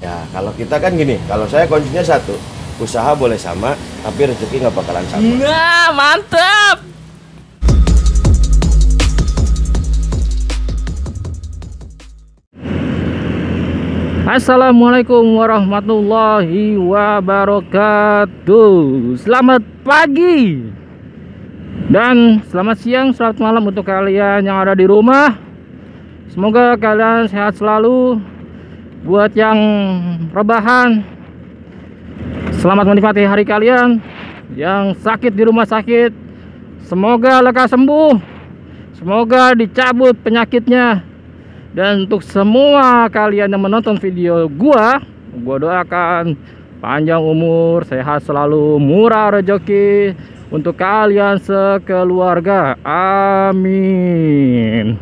Ya, kalau kita kan gini, kalau saya kuncinya satu, usaha boleh sama, tapi rezeki nggak bakalan sama. Nah, mantap. Assalamualaikum warahmatullahi wabarakatuh. Selamat pagi dan selamat siang, selamat malam untuk kalian yang ada di rumah. Semoga kalian sehat selalu. Buat yang rebahan, selamat menikmati hari kalian. Yang sakit di rumah sakit, semoga lekas sembuh, semoga dicabut penyakitnya. Dan untuk semua kalian yang menonton video gua doakan panjang umur, sehat selalu, murah rezeki untuk kalian sekeluarga. Amin.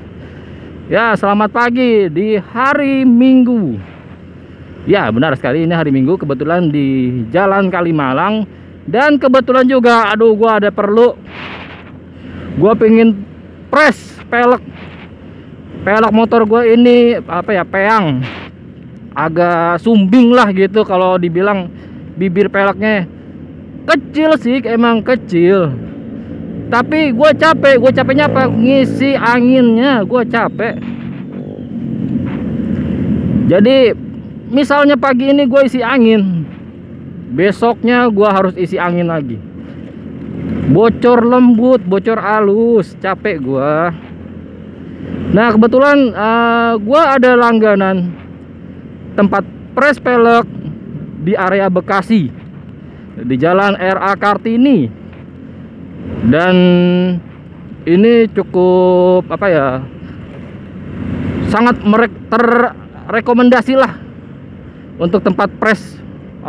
Ya, selamat pagi di hari Minggu. Ya, benar sekali, ini hari Minggu, kebetulan di Jalan Kalimalang. Dan kebetulan juga, aduh, gua ada perlu, gua pengen press pelek motor gua ini, apa ya, peang agak sumbing lah gitu. Kalau dibilang bibir peleknya kecil sih, emang kecil, tapi gue capeknya apa, ngisi anginnya gue capek. Jadi misalnya pagi ini gue isi angin, besoknya gue harus isi angin lagi, bocor lembut, bocor halus, capek gue. Nah, kebetulan gue ada langganan tempat press pelek di area Bekasi, di Jalan RA Kartini. Dan ini cukup, apa ya, sangat terrekomendasi lah untuk tempat press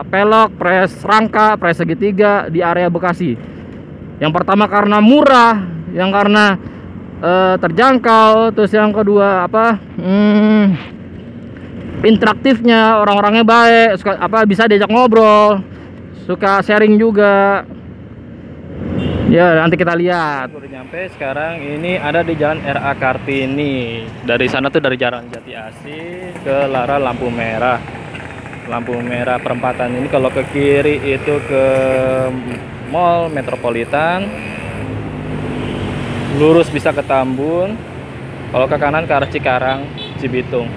pelek, press rangka, press segitiga di area Bekasi. Yang pertama karena murah, yang karena terjangkau, terus yang kedua apa, interaktifnya, orang-orangnya baik, suka, apa, bisa diajak ngobrol, suka sharing juga. Ya, nanti kita lihat. Udah nyampe sekarang, ini ada di Jalan RA Kartini. Dari sana tuh dari Jalan Jati Asih ke Lara lampu merah. Lampu merah perempatan ini, kalau ke kiri itu ke Mall Metropolitan. Lurus bisa ke Tambun. Kalau ke kanan ke arah Cikarang, Cibitung.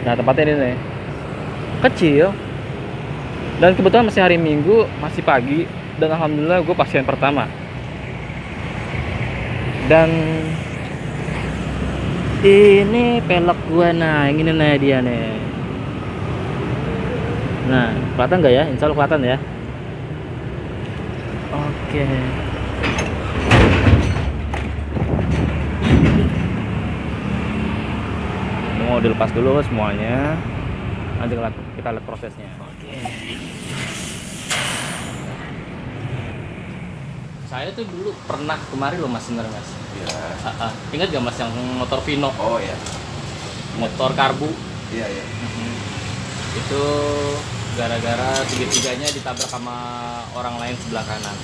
Nah, tempatnya ini nih, kecil. Dan kebetulan masih hari Minggu, masih pagi. Dan alhamdulillah gue pasien pertama. Dan ini pelek gue, nah yang ini nih dia nih. Nah, kelihatan nggak ya? Insya Allah kelihatan ya. Oke. Mau dilepas dulu semuanya, nanti kita lihat prosesnya. Oke. Saya tuh dulu pernah kemari loh mas, sebenarnya mas. Iya. Ingat gak mas yang motor Vino? Oh iya. Motor karbu. Iya iya. Itu gara-gara tiga-tiganya ditabrak sama orang lain sebelah kanan.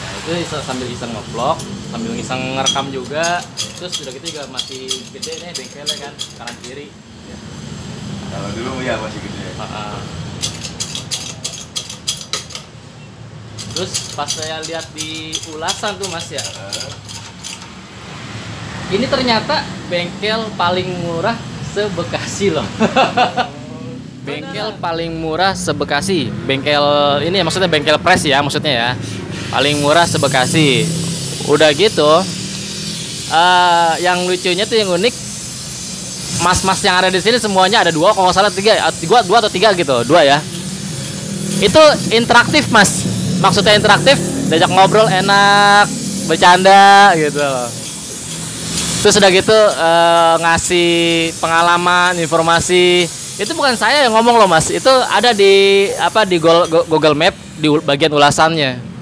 Nah itu sambil iseng ngevlog, sambil iseng ngerekam juga. Terus udah gitu juga masih gede nih bengkelnya kan, kanan kiri. Ya. Kalau dulu ya masih gede. Terus pas saya lihat di ulasan tuh mas ya, ini ternyata bengkel paling murah se-Bekasi loh. Bengkel paling murah se-Bekasi. Bengkel ini maksudnya bengkel press ya, maksudnya ya, paling murah se-Bekasi. Udah gitu, yang lucunya tuh, yang unik, mas-mas yang ada di sini semuanya ada dua, kalau nggak salah dua atau tiga gitu, dua ya. Itu interaktif mas, maksudnya interaktif, diajak ngobrol enak, bercanda gitu. Terus udah gitu ngasih pengalaman, informasi. Itu bukan saya yang ngomong loh mas, itu ada di apa, di Google Map di bagian ulasannya.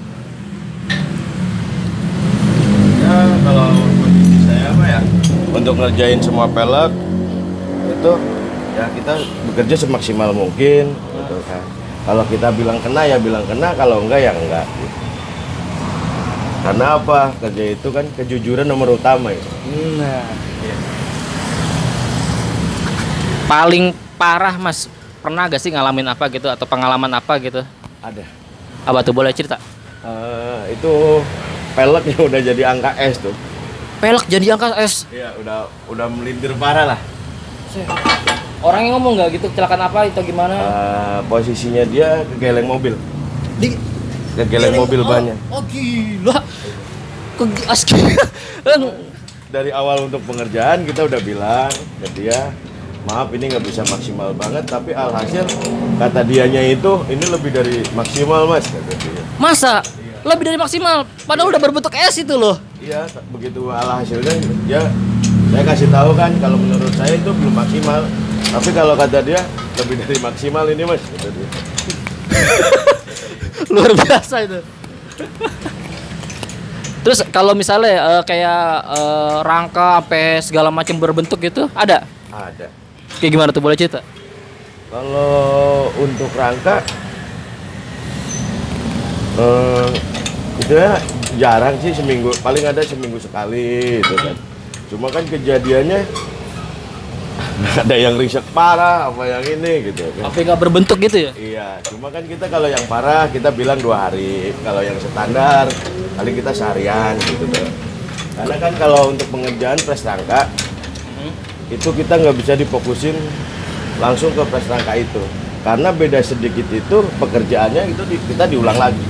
Ya, kalau saya apa ya, untuk ngerjain semua pelek itu ya kita bekerja semaksimal mungkin gitu kan. Kalau kita bilang kena ya bilang kena, kalau enggak ya enggak gitu. Karena apa? Kerja itu kan kejujuran nomor utama ya. Nah, iya. Paling parah Mas, pernah gak sih ngalamin apa gitu atau pengalaman apa gitu? Ada. Apa tuh, boleh cerita? Itu peleknya udah jadi angka S tuh. Pelek jadi angka S. Iya, udah melintir parah lah. Orangnya ngomong nggak gitu kecelakaan apa itu gimana? Posisinya dia kegeleng mobil. Di Kegeleng mobil bannya. Oh gila. Dari awal untuk pengerjaan kita udah bilang ke dia, maaf ini nggak bisa maksimal banget, tapi alhasil kata dianya itu ini lebih dari maksimal mas, kata dia. Masa? Lebih dari maksimal, padahal udah berbentuk S itu loh. Iya, begitu alhasilnya ya saya kasih tahu kan kalau menurut saya itu belum maksimal, tapi kalau kata dia lebih dari maksimal ini mas, kata dia. Luar biasa itu. Terus kalau misalnya kayak rangka sampai segala macam berbentuk gitu, ada? Ada. Kayak gimana tuh, boleh cerita? Kalau untuk rangka itu ya jarang sih, seminggu paling ada seminggu sekali itu kan. Cuma kan kejadiannya ada yang riset parah apa yang ini gitu kan. Apa nggak berbentuk gitu ya? Iya, cuma kan kita kalau yang parah kita bilang 2 hari, kalau yang standar paling kita seharian gitu tuh. Karena kan kalau untuk pengerjaan pres rangka itu kita nggak bisa difokusin langsung ke pres rangka itu, karena beda sedikit itu pekerjaannya itu kita diulang lagi.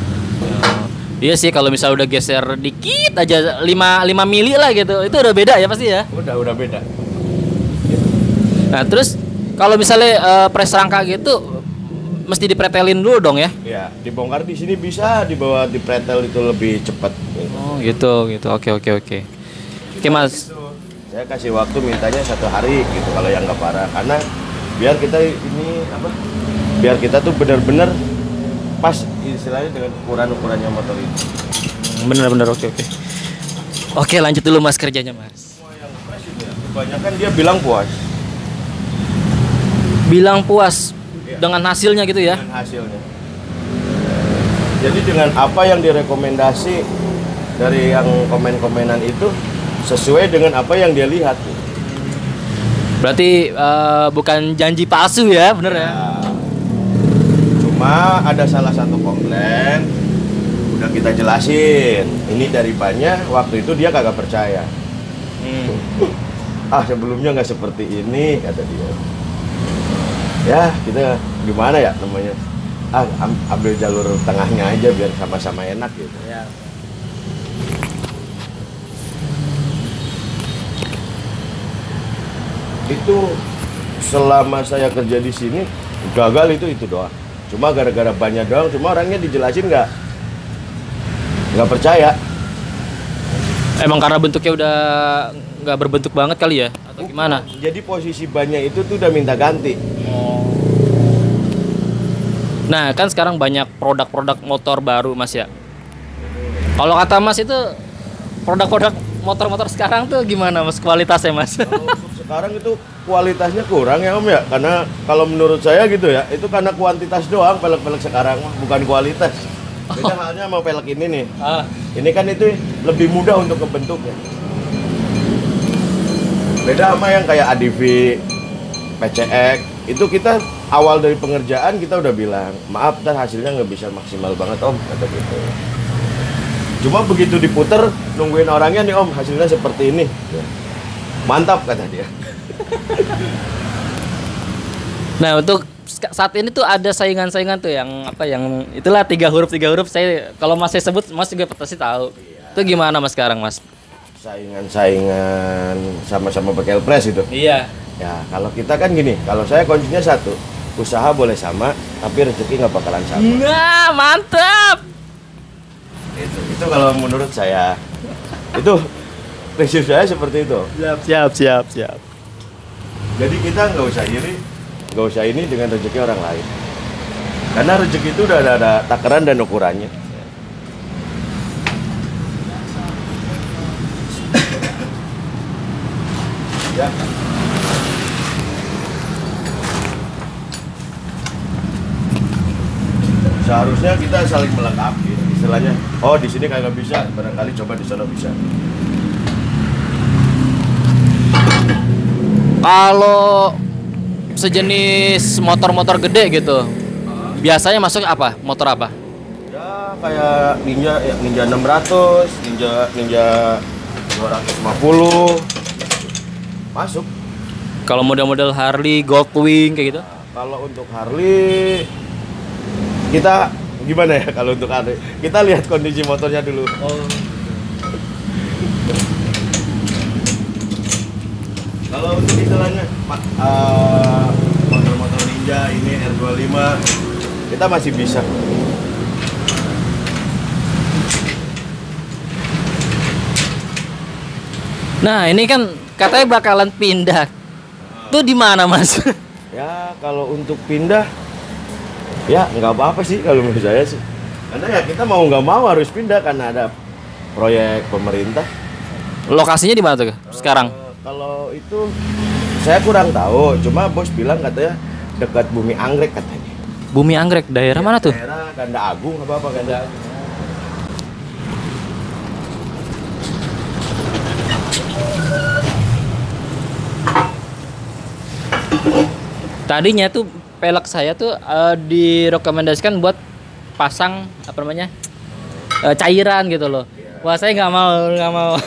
Iya sih, kalau misalnya udah geser dikit aja 5 mili lah gitu, itu udah beda ya pasti ya? Udah beda. Nah terus kalau misalnya pres rangka gitu mesti dipretelin dulu dong ya? Iya, dibongkar di sini bisa, dibawa di pretel itu lebih cepat. Oh gitu. Oke mas. Gitu. Saya kasih waktu mintanya 1 hari gitu kalau yang nggak parah, karena biar kita ini apa? Biar kita tuh benar-benar pas istilahnya dengan ukurannya motor ini. Bener oke. Oke lanjut dulu mas kerjanya mas. Semua yang fresh itu ya, kebanyakan dia bilang puas. Bilang puas Iya. dengan hasilnya gitu ya? Dengan hasilnya. Jadi dengan apa yang direkomendasi dari yang komen-komenan itu sesuai dengan apa yang dia lihat. Berarti bukan janji palsu ya, bener ya? Cuma ada salah satu komplain, udah kita jelasin. Ini dari banyak, waktu itu dia kagak percaya. Sebelumnya nggak seperti ini, kata dia. Ya, kita gimana ya namanya? Ambil jalur tengahnya aja biar sama-sama enak gitu. Ya. Itu selama saya kerja di sini gagal itu doang. Cuma gara-gara banyak doang, cuma orangnya dijelasin nggak percaya. Emang karena bentuknya udah nggak berbentuk banget kali ya? Atau gimana? Jadi posisi banyak itu tuh udah minta ganti. Nah kan sekarang banyak produk-produk motor baru mas ya. Kalau kata mas itu produk-produk motor-motor sekarang tuh gimana mas kualitasnya mas? Kalau untuk sekarang itu kualitasnya kurang ya om ya, karena kalau menurut saya gitu ya, itu karena kuantitas doang pelek-pelek sekarang, bukan kualitas. Beda halnya sama pelek ini nih. Ini kan itu lebih mudah untuk kebentuknya. Beda sama yang kayak ADV, PCX, itu kita awal dari pengerjaan kita udah bilang, maaf dan hasilnya nggak bisa maksimal banget om, kata gitu. Cuma begitu diputer, nungguin orangnya nih om, hasilnya seperti ini. Mantap kata dia. Nah untuk saat ini tuh ada saingan-saingan tuh yang apa yang itulah 3 huruf saya kalau mas saya sebut mas juga pasti tahu. Itu gimana mas sekarang mas? Saingan sama-sama pakai press itu. Iya. Ya kalau kita kan gini, kalau saya kuncinya satu, usaha boleh sama, tapi rezeki nggak bakalan sama. Nah mantap. Itu kalau menurut saya, itu prinsip saya seperti itu. Siap. Jadi kita nggak usah iri, nggak usah ini dengan rezeki orang lain. Karena rezeki itu udah ada takaran dan ukurannya. Ya. Seharusnya kita saling melengkapi, istilahnya. Oh di sini kagak bisa, barangkali coba di sana bisa. Kalau sejenis motor-motor gede gitu. Biasanya masuk apa? Motor apa? Ya kayak Ninja, ya, Ninja 600, Ninja 250 masuk. Kalau model-model Harley, Goldwing kayak gitu? Kalau untuk Harley kita gimana ya kalau untuk Harley? Kita lihat kondisi motornya dulu. Kalau untuk istilahnya motor-motor Ninja ini R25 kita masih bisa. Nah, ini kan katanya bakalan pindah. Tuh di mana, Mas? Ya kalau untuk pindah ya nggak apa-apa sih kalau menurut saya sih. Karena ya kita mau nggak mau harus pindah karena ada proyek pemerintah. Lokasinya di mana tuh sekarang? Kalau itu saya kurang tahu, cuma bos bilang katanya dekat Bumi Anggrek katanya. Bumi Anggrek, daerah mana tuh? Daerah Ganda Agung apa Ganda Agung. Tadinya tuh pelek saya tuh direkomendasikan buat pasang apa namanya cairan gitu loh. Wah saya nggak mau.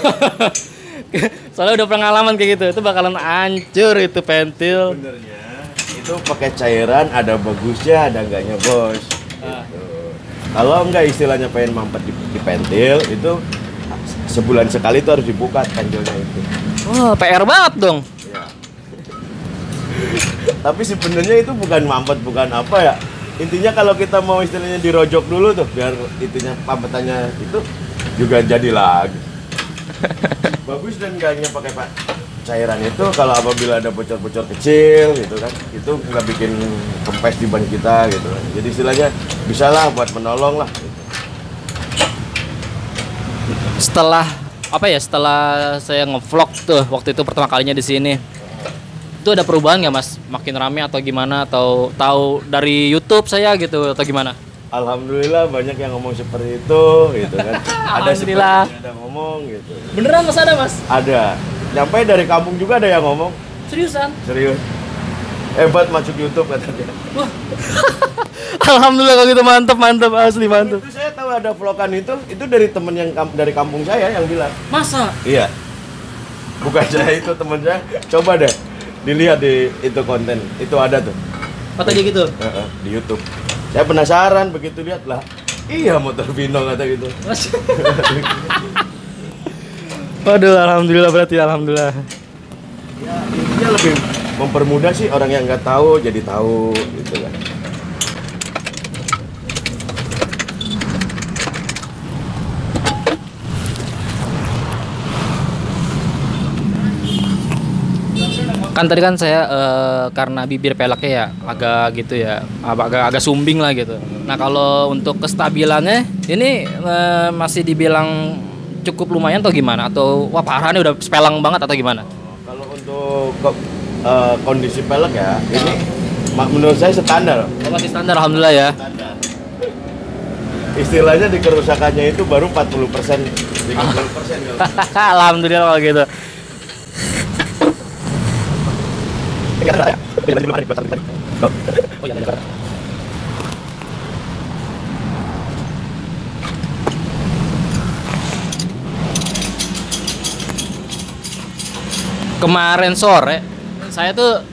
Soalnya udah pengalaman kayak gitu, itu bakalan hancur itu pentil. Sebenarnya itu pakai cairan ada bagusnya, ada enggaknya bos. Gitu. Kalau enggak istilahnya pengen mampet di pentil itu sebulan sekali itu harus dibuka pentilnya itu. Wah PR banget dong. Ya. Tapi sebenarnya itu bukan mampet, bukan apa ya. Intinya kalau kita mau istilahnya dirojok dulu tuh biar itunya pampetannya itu juga jadi lagi. Bagus dan enggaknya pakai cairan itu kalau apabila ada bocor-bocor kecil gitu kan, itu nggak bikin kempes di ban kita gitu kan. Jadi istilahnya bisalah buat menolong lah gitu. Setelah saya ngevlog tuh waktu itu pertama kalinya di sini, itu ada perubahan nggak Mas? Makin rame atau gimana? Atau tahu dari YouTube saya gitu atau gimana? Alhamdulillah banyak yang ngomong seperti itu gitu kan. Alhamdulillah. Ada ngomong gitu. Beneran Mas ada Mas? Ada. Nyampe dari kampung juga ada yang ngomong. Seriusan? Serius. Hebat masuk YouTube katanya. Wah. Alhamdulillah kalau gitu mantep asli mantep. Itu saya tahu ada vlogan itu dari temen yang dari kampung saya yang bilang. Masa? Iya. Bukan saya itu temen saya. Coba deh dilihat di itu konten. Itu ada tuh. Kata dia gitu? Di YouTube. Saya penasaran begitu lihat lah. Iya motor Vino kata gitu. Waduh, alhamdulillah berarti alhamdulillah. Ya intinya lebih mempermudah sih orang yang nggak tahu jadi tahu gitu kan. Kan tadi kan saya karena bibir peleknya ya agak gitu ya, agak sumbing lah gitu. Nah kalau untuk kestabilannya ini masih dibilang cukup lumayan atau gimana? Atau wah parah nih udah spelang banget atau gimana? Kalau untuk kondisi pelek ya ini menurut saya standar. Oh, masih standar alhamdulillah ya. Standar. Istilahnya di kerusakannya itu baru 40%, 30%. Alhamdulillah kalau gitu. Oh iya, kemarin sore saya tuh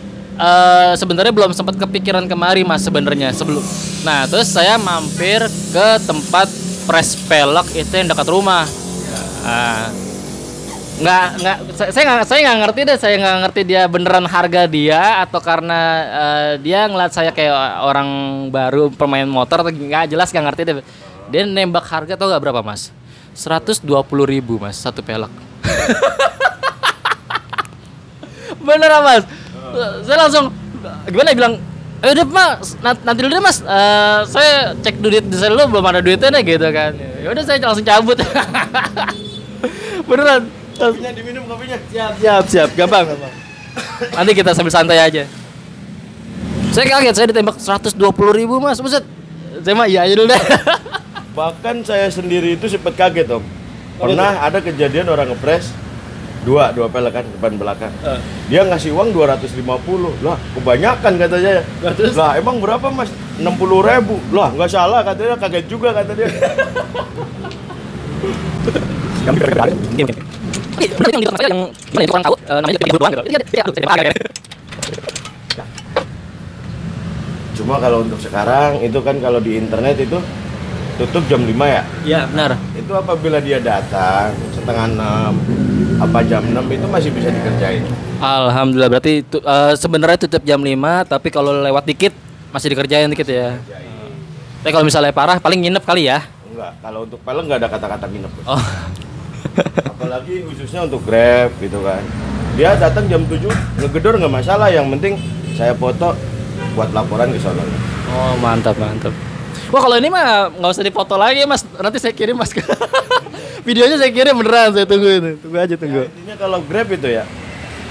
sebenarnya belum sempat kepikiran kemari Mas sebenarnya sebelum. Nah terus saya mampir ke tempat press pelek itu yang dekat rumah. Saya nggak ngerti deh, saya nggak ngerti dia beneran harga dia atau karena dia ngeliat saya kayak orang baru pemain motor atau nggak jelas, nggak ngerti deh. Dia nembak harga tau nggak berapa Mas? 120.000 Mas satu pelek. Beneran Mas. Saya langsung gimana ya, bilang udah Mas nanti dulu deh Mas, saya cek duit di saya dulu belum ada duitnya deh gitu kan. Ya udah saya langsung cabut. Beneran. Kopinya diminum kopinya. Siap, gampang. Nanti kita sambil santai aja. Saya kaget, saya ditembak 120.000 Mas, buset. Saya mah iya aja dulu deh. Bahkan saya sendiri itu sempat kaget Om. Pernah ada kejadian orang ngepres dua pelek kan depan belakang. Dia ngasih uang 250. Lah kebanyakan katanya. Lah emang berapa mas? 60.000. Lah nggak salah katanya, kaget juga kata dia. Yang di tempat saya yang mana itu orang tahu namanya juga doang gitu. Cuma kalau untuk sekarang itu kan kalau di internet itu tutup jam 5 ya? Iya, benar. Itu apabila dia datang setengah 6 apa jam 6 itu masih bisa dikerjain. Alhamdulillah, berarti sebenarnya tutup jam 5, tapi kalau lewat dikit masih dikerjain dikit ya. Tapi kalau misalnya parah paling nginep kali ya. Enggak, kalau untuk peleng nggak ada kata-kata nginep. Oh. Apalagi khususnya untuk Grab gitu kan. Dia datang jam 7 ngegedor nggak masalah, yang penting saya foto buat laporan ke sono. Oh, mantap. Wah, kalau ini mah nggak usah dipoto lagi mas, nanti saya kirim mas. Videonya saya kirim beneran, saya tunggu itu. Tunggu aja. Ya, intinya kalau Grab itu ya,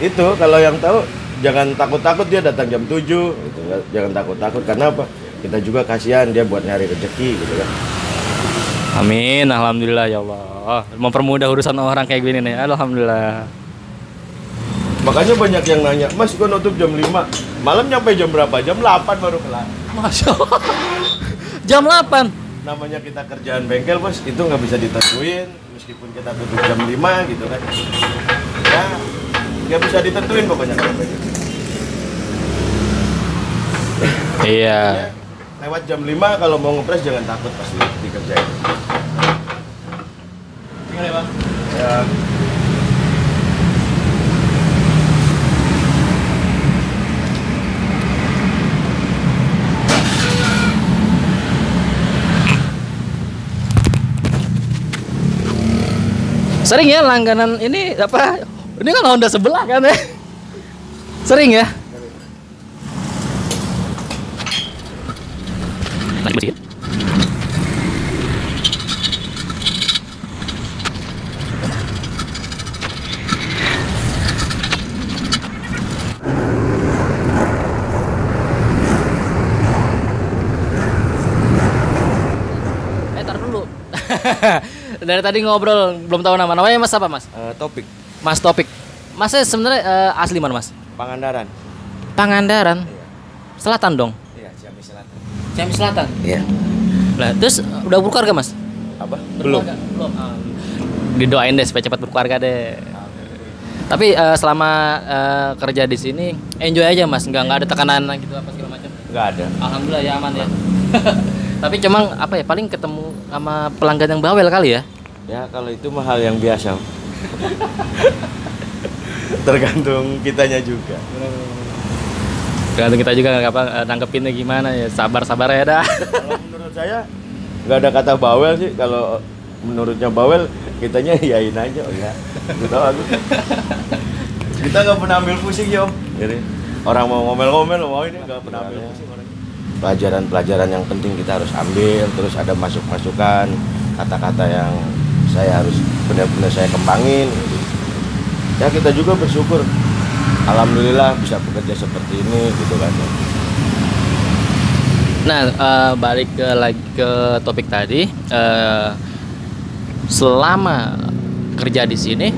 itu kalau yang tahu jangan takut-takut dia datang jam 7 gitu. Jangan takut-takut, karena apa? Kita juga kasihan dia buat nyari rezeki gitu kan. Amin, alhamdulillah ya Allah. Mempermudah urusan orang kayak gini nih, alhamdulillah. Makanya banyak yang nanya, Mas kok nutup jam 5? Malam nyampe jam berapa? Jam 8 baru kelar. Masya Allah. Jam 8. Namanya kita kerjaan bengkel bos, itu nggak bisa ditentuin. Meskipun kita tutup jam 5 gitu kan. Ya, nggak bisa ditentuin pokoknya kalau bengkel. Iya. Lewat jam 5 kalau mau ngepres jangan takut, pasti dikerjain. Tinggal ya bang. Ya. Sering ya langganan ini apa? Ini kan Honda sebelah kan ya? Sering ya? Lagi sedikit. Tar dulu. Dari tadi ngobrol belum tahu nama. Namanya Mas apa, Mas? Topik Mas Topik. Masnya sebenarnya asli mana, Mas? Pangandaran. Pangandaran. Iya. Selatan dong. Iya, Ciamis Selatan. Ciamis Selatan. Iya. Lah, terus udah berkeluarga, Mas? Apa? Berkeluarga? Belum. Didoain deh supaya cepat berkeluarga deh. Tapi selama kerja di sini enjoy aja, Mas. Nggak ada tekanan gitu apa segala macam. Nggak ada. Alhamdulillah ya, aman ya. Tapi cuma apa ya, paling ketemu sama pelanggan yang bawel kali ya. Ya kalau itu mah hal yang biasa. Tergantung kitanya juga. Tergantung kita juga apa nanggepinnya gimana ya. Sabar-sabar ya dah. Kalau menurut saya nggak ada kata bawel sih. Kalau menurutnya bawel, kitanya iyain aja. Oh ya, tahu aku. Kita nggak pernah ambil pusing ya om. Jadi orang mau ngomel-ngomel, mau ini nggak pernah ambil pusing orang. Pelajaran-pelajaran yang penting kita harus ambil. Terus ada masukan, kata-kata yang saya harus benar-benar saya kembangin. Ya kita juga bersyukur. Alhamdulillah bisa bekerja seperti ini gitu kan. Nah, balik lagi ke topik tadi. Selama kerja di sini,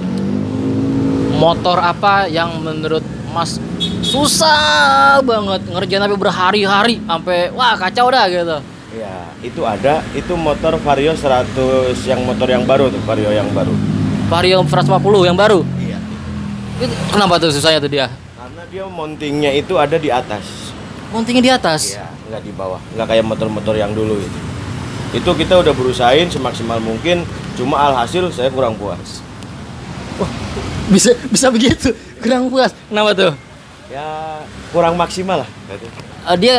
motor apa yang menurut Mas susah banget ngerjain sampai berhari-hari, sampai wah kacau dah gitu? Ya, itu ada. Itu motor Vario 100 yang motor yang baru tuh, Vario yang baru. Vario 150 yang baru. Iya. Itu kenapa tuh susahnya tuh dia? Karena dia mountingnya itu ada di atas. Mountingnya di atas. Iya, nggak di bawah. Nggak kayak motor-motor yang dulu itu. Itu kita udah berusahain semaksimal mungkin, cuma alhasil saya kurang puas. Wah, bisa begitu? Kurang puas. Kenapa tuh? Ya, kurang maksimal lah. Dia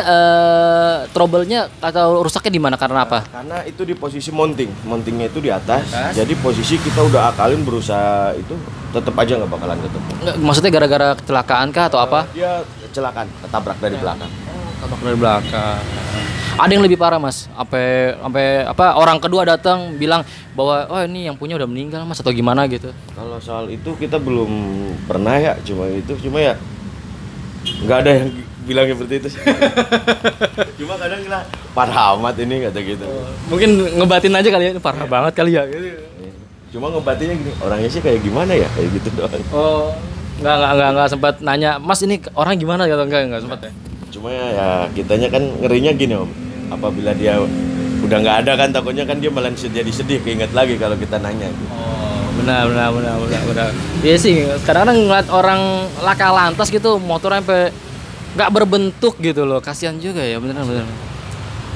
trouble-nya atau rusaknya di mana, karena apa? Karena itu di posisi mounting. Mountingnya itu di atas. Jadi posisi kita udah akalin berusaha itu tetap aja nggak bakalan ketemu. Nggak, maksudnya gara-gara kecelakaan kah atau apa? Dia kecelakaan, ketabrak dari belakang. Tabrak dari belakang. Ada yang lebih parah mas, sampai apa orang kedua datang bilang bahwa oh ini yang punya udah meninggal mas atau gimana gitu. Kalau soal itu kita belum pernah ya, cuma ya nggak ada yang bilang seperti itu. Cuma kadang kita parah amat ini kata gitu. Mungkin ngebatin aja kali ya, ini parah banget kali ya. Gitu. Cuma ngobatinnya gini, orangnya sih kayak gimana ya, kayak gitu doang. Oh, nggak sempat nanya, Mas ini orang gimana gitu, nggak sempat ya. Cuma ya kitanya kan ngerinya gini Om, apabila dia udah nggak ada kan takutnya kan dia malah jadi sedih keinget lagi kalau kita nanya gitu. Oh, benar. Iya sih, kadang-kadang ngeliat orang laka lantas gitu, motornya sampai nggak berbentuk gitu loh, kasihan juga ya, benar.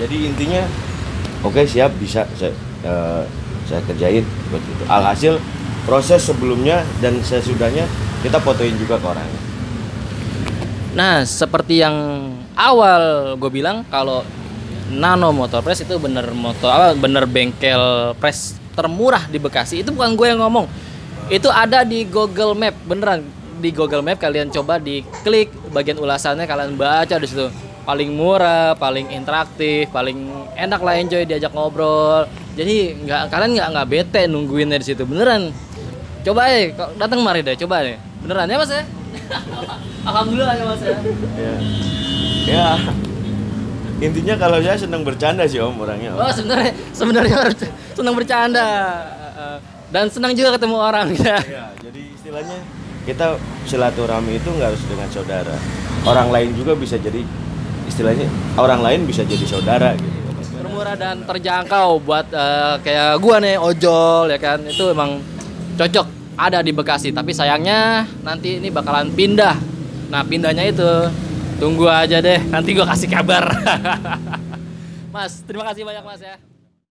Jadi intinya oke, siap, bisa saya kerjain begitu. Alhasil proses sebelumnya dan sesudahnya kita fotoin juga ke orang. Nah, seperti yang awal gue bilang, kalau Nano Motor Press itu bener bengkel press termurah di Bekasi. Itu bukan gue yang ngomong, itu ada di Google Map, beneran di Google Map. Kalian coba diklik bagian ulasannya, kalian baca di situ. Paling murah, paling interaktif, paling enak lah, enjoy diajak ngobrol. Jadi kalian nggak bete nungguinnya di situ, beneran. Coba datang mari deh, coba deh. Beneran ya Mas ya? Alhamdulillah ya Mas ya. Ya. Intinya kalau saya senang bercanda sih Om orangnya. Oh, sebenarnya senang bercanda. Dan senang juga ketemu orang ya. Ya, jadi istilahnya kita silaturahmi itu nggak harus dengan saudara. Orang lain juga bisa jadi, istilahnya orang lain bisa jadi saudara gitu. Termurah dan terjangkau buat kayak gua nih ojol ya kan, itu emang cocok ada di Bekasi. Tapi sayangnya nanti ini bakalan pindah. Nah, pindahnya itu tunggu aja deh, nanti gua kasih kabar. Mas, terima kasih banyak Mas ya.